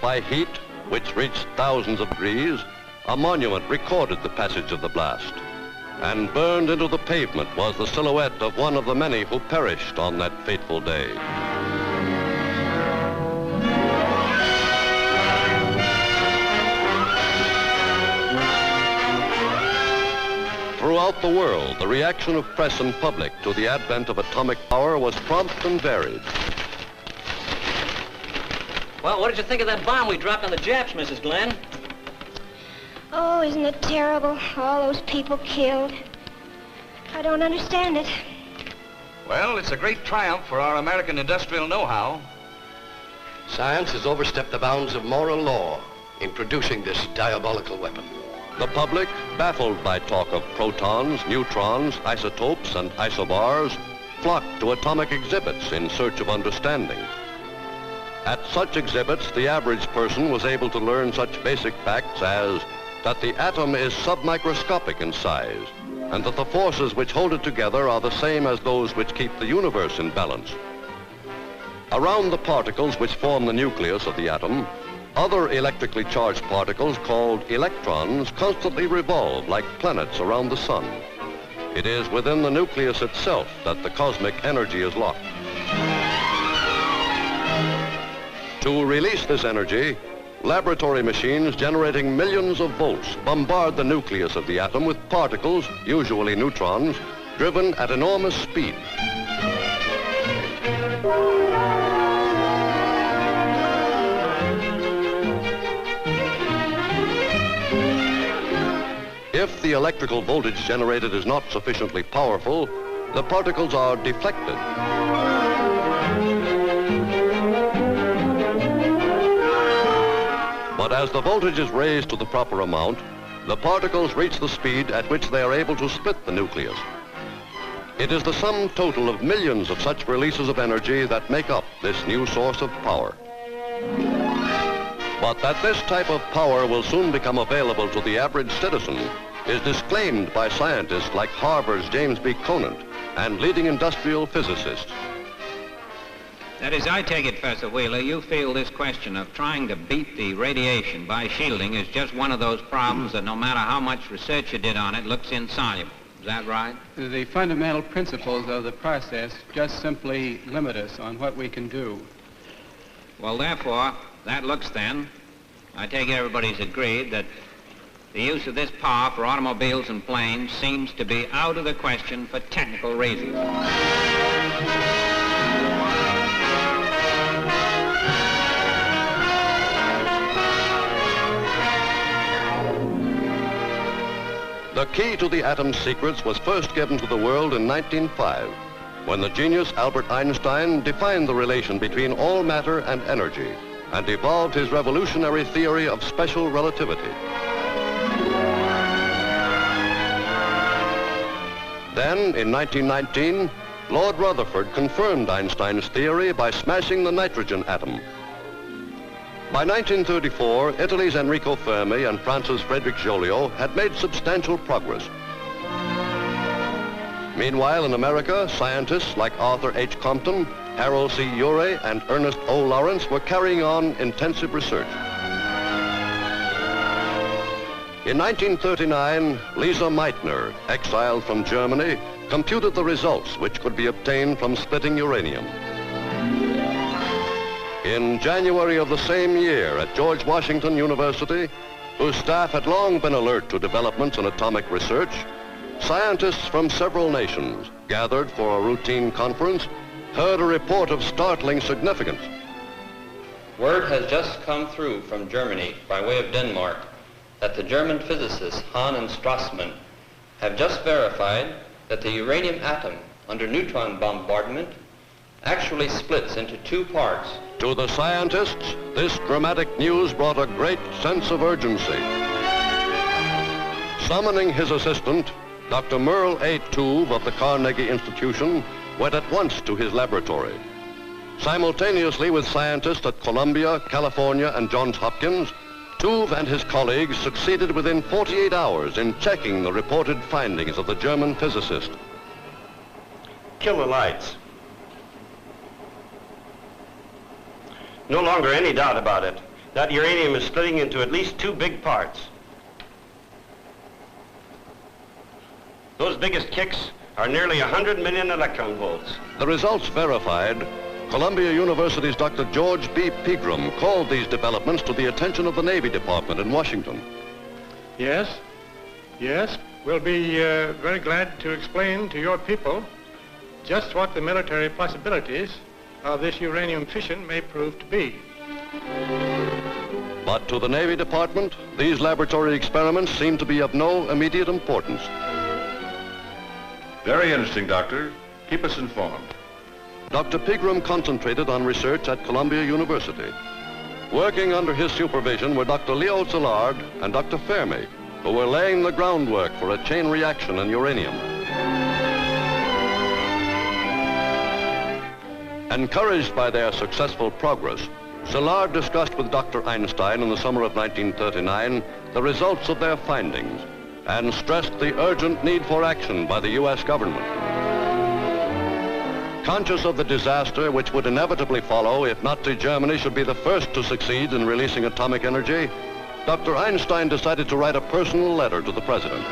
by heat, which reached thousands of degrees, a monument recorded the passage of the blast. And burned into the pavement was the silhouette of one of the many who perished on that fateful day. Throughout the world, the reaction of press and public to the advent of atomic power was prompt and varied. Well, what did you think of that bomb we dropped on the Japs, Mrs. Glenn? Oh, isn't it terrible? All those people killed. I don't understand it. Well, it's a great triumph for our American industrial know-how. Science has overstepped the bounds of moral law in producing this diabolical weapon. The public, baffled by talk of protons, neutrons, isotopes, and isobars, flocked to atomic exhibits in search of understanding. At such exhibits, the average person was able to learn such basic facts as that the atom is submicroscopic in size, and that the forces which hold it together are the same as those which keep the universe in balance. Around the particles which form the nucleus of the atom, other electrically charged particles called electrons constantly revolve like planets around the sun. It is within the nucleus itself that the cosmic energy is locked. To release this energy, laboratory machines generating millions of volts bombard the nucleus of the atom with particles, usually neutrons, driven at enormous speed. If the electrical voltage generated is not sufficiently powerful, the particles are deflected. But as the voltage is raised to the proper amount, the particles reach the speed at which they are able to split the nucleus. It is the sum total of millions of such releases of energy that make up this new source of power. But that this type of power will soon become available to the average citizen is disclaimed by scientists like Harvard's James B. Conant and leading industrial physicists. That is, I take it, Professor Wheeler, you feel this question of trying to beat the radiation by shielding is just one of those problems that no matter how much research you did on it, looks insoluble. Is that right? The fundamental principles of the process just simply limit us on what we can do. Well, therefore, that looks then, I take it everybody's agreed that the use of this power for automobiles and planes seems to be out of the question for technical reasons. The key to the atom's secrets was first given to the world in 1905, when the genius Albert Einstein defined the relation between all matter and energy and evolved his revolutionary theory of special relativity. Then, in 1919, Lord Rutherford confirmed Einstein's theory by smashing the nitrogen atom. By 1934, Italy's Enrico Fermi and France's Frédéric Joliot had made substantial progress. Meanwhile, in America, scientists like Arthur H. Compton, Harold C. Urey, and Ernest O. Lawrence were carrying on intensive research. In 1939, Lisa Meitner, exiled from Germany, computed the results which could be obtained from splitting uranium. In January of the same year at George Washington University, whose staff had long been alert to developments in atomic research, scientists from several nations gathered for a routine conference heard a report of startling significance. Word has just come through from Germany by way of Denmark that the German physicists Hahn and Strassmann have just verified that the uranium atom under neutron bombardment actually splits into two parts. To the scientists, this dramatic news brought a great sense of urgency. Summoning his assistant, Dr. Merle A. Tuve of the Carnegie Institution went at once to his laboratory. Simultaneously with scientists at Columbia, California, and Johns Hopkins, Tuve and his colleagues succeeded within 48 hours in checking the reported findings of the German physicist. Kill the lights. No longer any doubt about it. That uranium is splitting into at least two big parts. Those biggest kicks are nearly 100 million electron volts. The results verified, Columbia University's Dr. George B. Pegram called these developments to the attention of the Navy Department in Washington. Yes, we'll be very glad to explain to your people just what the military possibilities of this uranium fission may prove to be. But to the Navy Department, these laboratory experiments seem to be of no immediate importance. Very interesting, Doctor. Keep us informed. Dr. Pegram concentrated on research at Columbia University. Working under his supervision were Dr. Leo Szilard and Dr. Fermi, who were laying the groundwork for a chain reaction in uranium. Encouraged by their successful progress, Szilard discussed with Dr. Einstein in the summer of 1939 the results of their findings and stressed the urgent need for action by the U.S. government. Conscious of the disaster which would inevitably follow if Nazi Germany should be the first to succeed in releasing atomic energy, Dr. Einstein decided to write a personal letter to the president.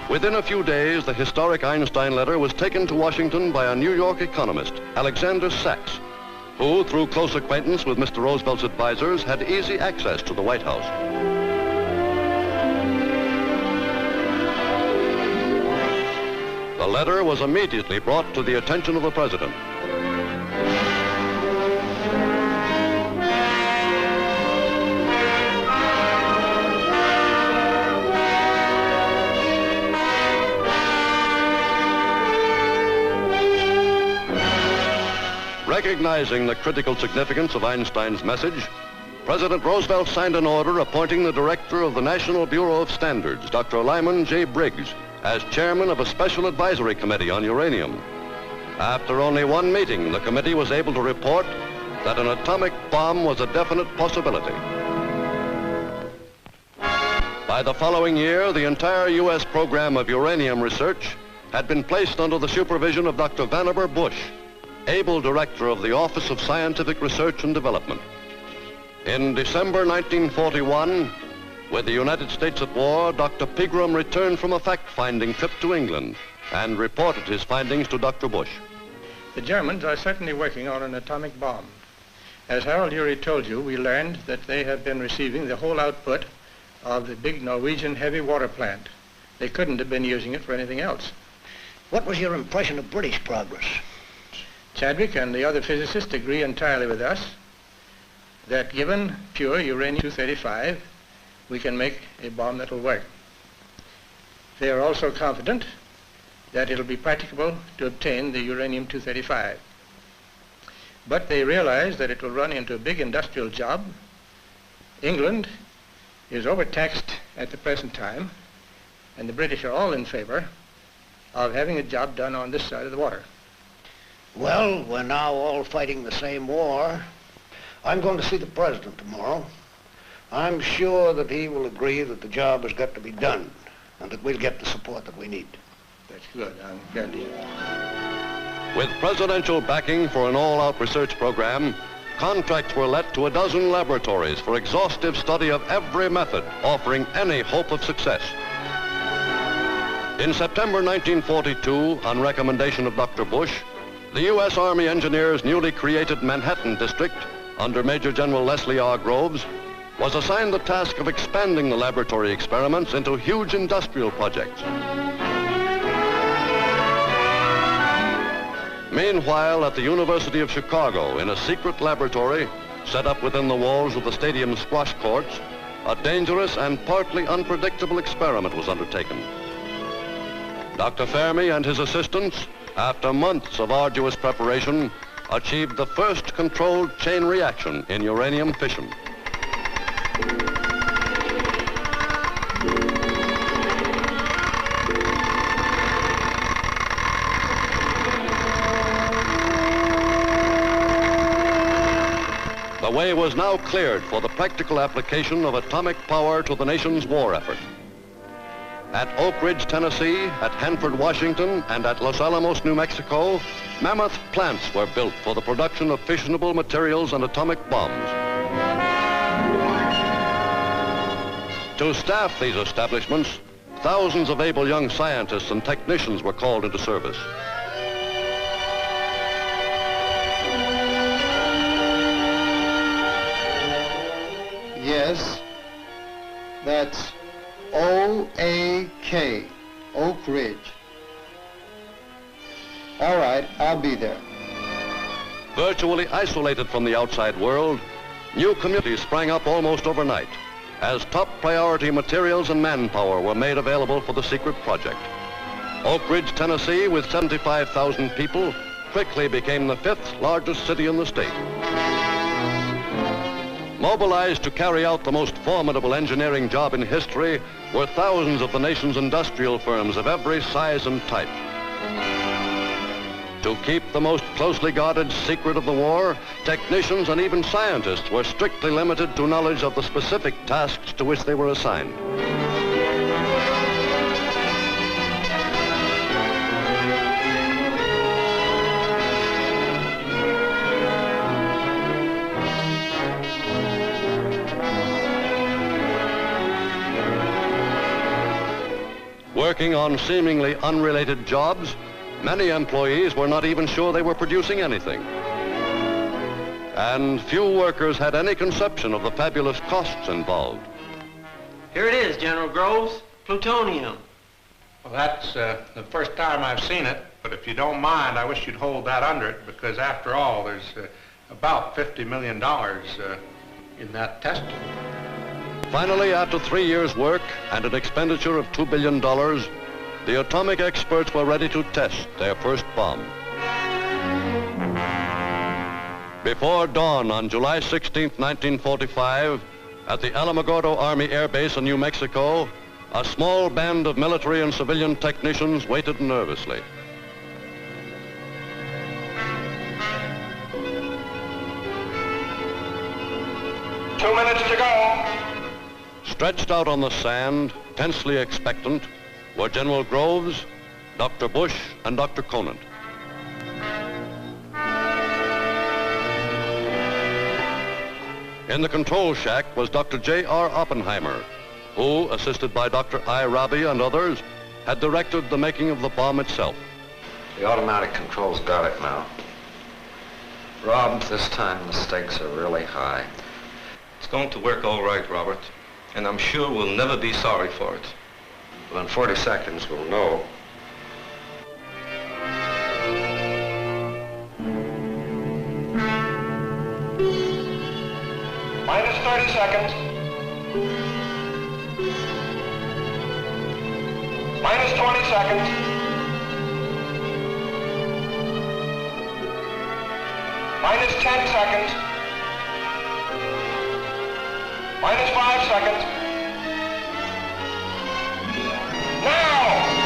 Within a few days, the historic Einstein letter was taken to Washington by a New York economist, Alexander Sachs, who, through close acquaintance with Mr. Roosevelt's advisors, had easy access to the White House. The letter was immediately brought to the attention of the president. Recognizing the critical significance of Einstein's message, President Roosevelt signed an order appointing the director of the National Bureau of Standards, Dr. Lyman J. Briggs, as chairman of a special advisory committee on uranium. After only one meeting, the committee was able to report that an atomic bomb was a definite possibility. By the following year, the entire U.S. program of uranium research had been placed under the supervision of Dr. Vannevar Bush, able director of the Office of Scientific Research and Development. In December 1941, with the United States at war, Dr. Pegram returned from a fact-finding trip to England and reported his findings to Dr. Bush. The Germans are certainly working on an atomic bomb. As Harold Urey told you, we learned that they have been receiving the whole output of the big Norwegian heavy water plant. They couldn't have been using it for anything else. What was your impression of British progress? Chadwick and the other physicists agree entirely with us that given pure uranium-235, we can make a bomb that will work. They are also confident that it'll be practicable to obtain the uranium-235. But they realize that it will run into a big industrial job. England is overtaxed at the present time, and the British are all in favor of having a job done on this side of the water. Well, we're now all fighting the same war. I'm going to see the president tomorrow. I'm sure that he will agree that the job has got to be done and that we'll get the support that we need. That's good. I'm glad to hear that. With presidential backing for an all-out research program, contracts were let to a dozen laboratories for exhaustive study of every method offering any hope of success. In September 1942, on recommendation of Dr. Bush, the U.S. Army Engineers' newly created Manhattan District, under Major General Leslie R. Groves, was assigned the task of expanding the laboratory experiments into huge industrial projects. Meanwhile, at the University of Chicago, in a secret laboratory set up within the walls of the stadium's squash courts, a dangerous and partly unpredictable experiment was undertaken. Dr. Fermi and his assistants, after months of arduous preparation, achieved the first controlled chain reaction in uranium fission. The way was now cleared for the practical application of atomic power to the nation's war effort. At Oak Ridge, Tennessee, at Hanford, Washington, and at Los Alamos, New Mexico, mammoth plants were built for the production of fissionable materials and atomic bombs. To staff these establishments, thousands of able young scientists and technicians were called into service. Yes, that's O-A-K, Oak Ridge. All right, I'll be there. Virtually isolated from the outside world, new communities sprang up almost overnight as top priority materials and manpower were made available for the secret project. Oak Ridge, Tennessee, with 75,000 people, quickly became the 5th largest city in the state. Mobilized to carry out the most formidable engineering job in history were thousands of the nation's industrial firms of every size and type. To keep the most closely guarded secret of the war, technicians and even scientists were strictly limited to knowledge of the specific tasks to which they were assigned. Working on seemingly unrelated jobs, many employees were not even sure they were producing anything. And few workers had any conception of the fabulous costs involved. Here it is, General Groves, plutonium. Well, that's the first time I've seen it, but if you don't mind, I wish you'd hold that under it, because after all, there's about $50 million in that test tube. Finally, after 3 years' work and an expenditure of $2 billion, the atomic experts were ready to test their first bomb. Before dawn on July 16, 1945, at the Alamogordo Army Air Base in New Mexico, a small band of military and civilian technicians waited nervously. Two minutes to go. Stretched out on the sand, tensely expectant, were General Groves, Dr. Bush, and Dr. Conant. In the control shack was Dr. J.R. Oppenheimer, who, assisted by Dr. I. Rabi and others, had directed the making of the bomb itself. The automatic controls got it now. Rob, this time the stakes are really high. It's going to work all right, Robert. And I'm sure we'll never be sorry for it. Well, in 40 seconds, we'll know. Minus 30 seconds. Minus 20 seconds. Minus 10 seconds. Minus 5 seconds. Now!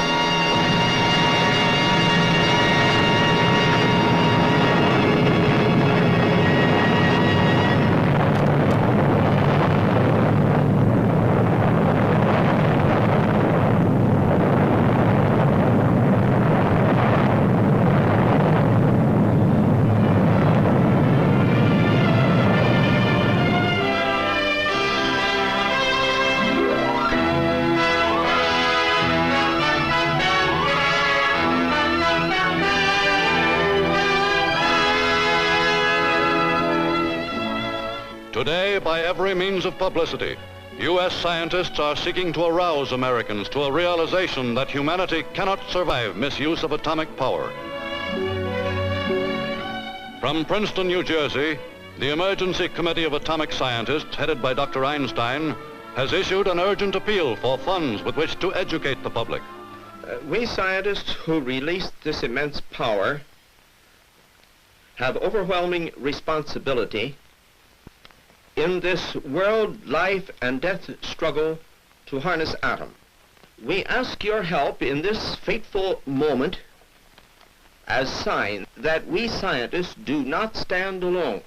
Today, by every means of publicity, U.S. scientists are seeking to arouse Americans to a realization that humanity cannot survive misuse of atomic power. From Princeton, New Jersey, the Emergency Committee of Atomic Scientists, headed by Dr. Einstein, has issued an urgent appeal for funds with which to educate the public. We scientists who released this immense power have overwhelming responsibility in this world life and death struggle to harness atom. We ask your help in this fateful moment as sign that we scientists do not stand alone.